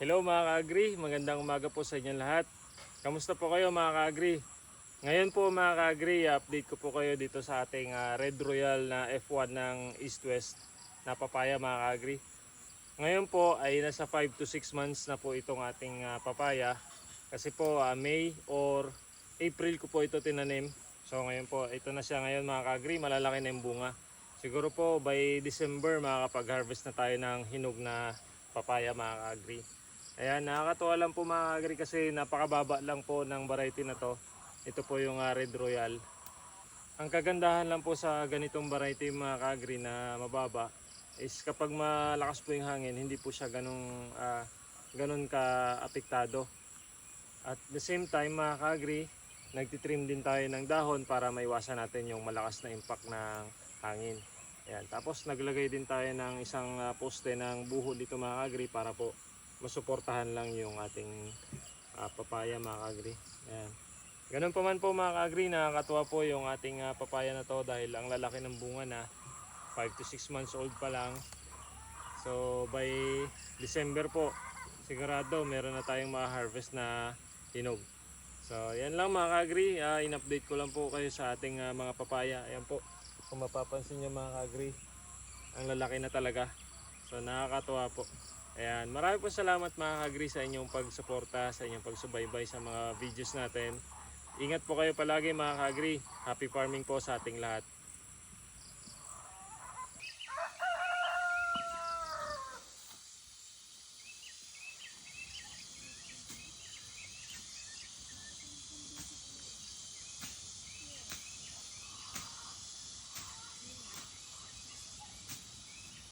Hello mga ka-agri, magandang umaga po sa inyong lahat. Kamusta po kayo mga ka-agri? Ngayon po mga ka-agri, update ko po kayo dito sa ating Red Royal na F1 ng East West na papaya mga ka-agri. Ngayon po ay nasa 5 to 6 months na po itong ating papaya. Kasi po May or April ko po ito tinanim. So ngayon po, ito na siya ngayon mga ka-agri, malalaki na yung bunga. Siguro po by December makakapag-harvest na tayo ng hinog na papaya mga ka-agri. Ayan, nakakatuwa lang po mga ka-agri kasi napakababa lang po ng variety na to. Ito po yung Red Royal. Ang kagandahan lang po sa ganitong variety mga ka-agri na mababa is kapag malakas po yung hangin, hindi po siya ganun ka-apektado. At the same time mga ka-agri, nagtitrim din tayo ng dahon para maiwasan natin yung malakas na impact ng hangin. Ayan. Tapos naglagay din tayo ng isang poste ng buho dito mga ka-agri para po masuportahan lang yung ating papaya mga ka-agri. Ayan. Ganun pa man po mga ka-agri, nakakatuwa po yung ating papaya na to dahil ang lalaki ng bunga na 5 to 6 months old pa lang. So by December po, sigurado meron na tayong ma-harvest na hinog. So yan lang mga ka-agri, in-update ko lang po kayo sa ating mga papaya. Ayan po, kung mapapansin nyo mga ka-agri, ang lalaki na talaga. So nakakatuwa po. Ayan, marami po salamat mga ka-agri sa inyong pagsuporta, sa inyong pagsubaybay sa mga videos natin. Ingat po kayo palagi mga ka-agri. Happy farming po sa ating lahat.